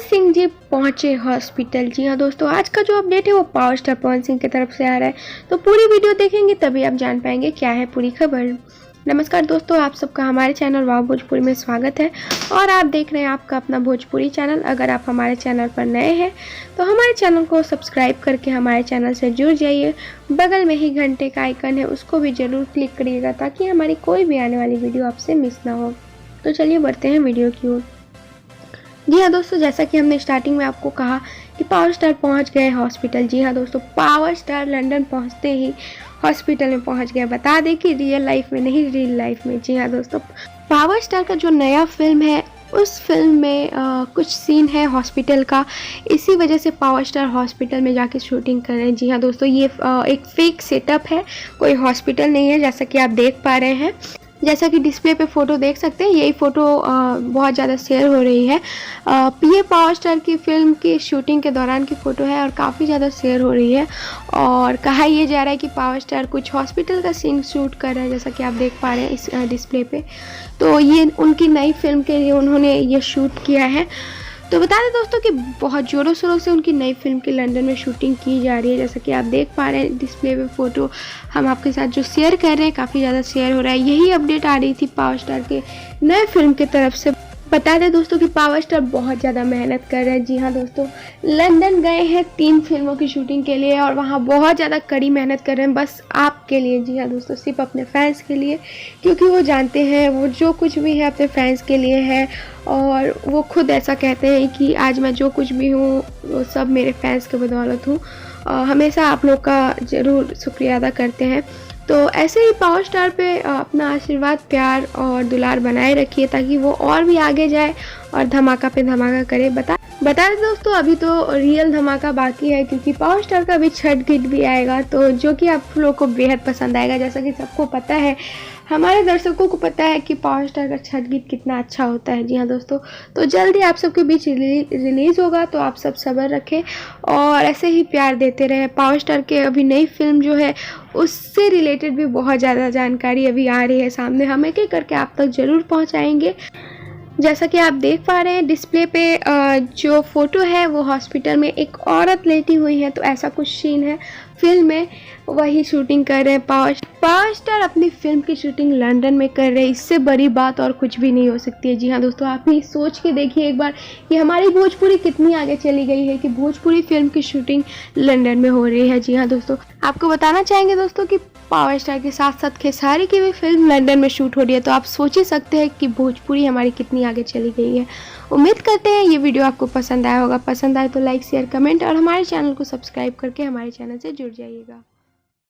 सिंह जी पहुंचे हॉस्पिटल। जी हाँ दोस्तों, आज का जो अपडेट है वो पावर स्टार पवन सिंह की तरफ से आ रहा है, तो पूरी वीडियो देखेंगे तभी आप जान पाएंगे क्या है पूरी खबर। नमस्कार दोस्तों, आप सबका हमारे चैनल वाव भोजपुरी में स्वागत है और आप देख रहे हैं आपका अपना भोजपुरी चैनल। अगर आप हमारे चैनल पर नए हैं तो हमारे चैनल को सब्सक्राइब करके हमारे चैनल से जुड़ जाइए। बगल में ही घंटे का आइकन है, उसको भी ज़रूर क्लिक करिएगा ताकि हमारी कोई भी आने वाली वीडियो आपसे मिस ना हो। तो चलिए बढ़ते हैं वीडियो की ओर। जी हाँ दोस्तों, जैसा कि हमने स्टार्टिंग में आपको कहा कि पावर स्टार पहुंच गए हॉस्पिटल। जी हाँ दोस्तों, पावर स्टार लंदन पहुंचते ही हॉस्पिटल में पहुंच गया। बता दें कि रियल लाइफ में नहीं, रियल लाइफ में। जी हाँ दोस्तों, पावर स्टार का जो नया फिल्म है उस फिल्म में कुछ सीन है हॉस्पिटल का, इसी वजह से पावर स्टार हॉस्पिटल में जाके शूटिंग कर रहे हैं। जी हाँ दोस्तों, ये एक फेक सेटअप है, कोई हॉस्पिटल नहीं है जैसा कि आप देख पा रहे हैं। जैसा कि डिस्प्ले पे फ़ोटो देख सकते हैं, यही फ़ोटो बहुत ज़्यादा शेयर हो रही है। ये पावर स्टार की फिल्म की शूटिंग के दौरान की फ़ोटो है और काफ़ी ज़्यादा शेयर हो रही है। और कहा यह जा रहा है कि पावर स्टार कुछ हॉस्पिटल का सीन शूट कर रहे हैं, जैसा कि आप देख पा रहे हैं इस डिस्प्ले पे। तो ये उनकी नई फिल्म के लिए उन्होंने ये शूट किया है। तो बता दें दोस्तों कि बहुत ज़ोरों शोरों से उनकी नई फिल्म की लंदन में शूटिंग की जा रही है। जैसा कि आप देख पा रहे हैं डिस्प्ले पे फ़ोटो हम आपके साथ जो शेयर कर रहे हैं, काफ़ी ज़्यादा शेयर हो रहा है। यही अपडेट आ रही थी पावर स्टार के नए फिल्म की तरफ से। बता दें दोस्तों कि पावर स्टार बहुत ज़्यादा मेहनत कर रहे हैं। जी हाँ दोस्तों, लंदन गए हैं 3 फिल्मों की शूटिंग के लिए और वहाँ बहुत ज़्यादा कड़ी मेहनत कर रहे हैं, बस आपके लिए। जी हाँ दोस्तों, सिर्फ अपने फैंस के लिए, क्योंकि वो जानते हैं वो जो कुछ भी है अपने फैंस के लिए है। और वो खुद ऐसा कहते हैं कि आज मैं जो कुछ भी हूँ वो सब मेरे फैंस के बदौलत हूँ। हमेशा आप लोग का ज़रूर शुक्रिया अदा करते हैं। तो ऐसे ही पावर स्टार पे अपना आशीर्वाद, प्यार और दुलार बनाए रखिए ताकि वो और भी आगे जाए और धमाका पे धमाका करे। बता दें दोस्तों, अभी तो रियल धमाका बाकी है, क्योंकि पावर स्टार का भी छठ गीत भी आएगा, तो जो कि आप लोग को बेहद पसंद आएगा। जैसा कि सबको पता है, हमारे दर्शकों को पता है कि पावर स्टार का छठ गीत कितना अच्छा होता है। जी हाँ दोस्तों, तो जल्दी आप सबके बीच रिलीज़ होगा, तो आप सब सब्र रखें और ऐसे ही प्यार देते रहे। पावर स्टार के अभी नई फिल्म जो है उससे रिलेटेड भी बहुत ज़्यादा जानकारी अभी आ रही है सामने, हम एक एक करके आप तक ज़रूर पहुँचाएँगे। जैसा कि आप देख पा रहे हैं डिस्प्ले पे जो फ़ोटो है वो हॉस्पिटल में एक औरत लेटी हुई है, तो ऐसा कुछ सीन है फिल्म में, वही शूटिंग कर रहे हैं पावर स्टार अपनी फिल्म की शूटिंग लंदन में कर रहे हैं। इससे बड़ी बात और कुछ भी नहीं हो सकती है। जी हाँ दोस्तों, आप ही सोच के देखिए एक बार कि हमारी भोजपुरी कितनी आगे चली गई है कि भोजपुरी फिल्म की शूटिंग लंदन में हो रही है। जी हाँ दोस्तों, आपको बताना चाहेंगे दोस्तों कि पावर स्टार के साथ साथ खेसारी की भी फिल्म लंदन में शूट हो रही है, तो आप सोच ही सकते हैं कि भोजपुरी हमारी कितनी आगे चली गई है। उम्मीद करते हैं ये वीडियो आपको पसंद आया होगा। पसंद आए तो लाइक, शेयर, कमेंट और हमारे चैनल को सब्सक्राइब करके हमारे चैनल से जुड़ जाइएगा।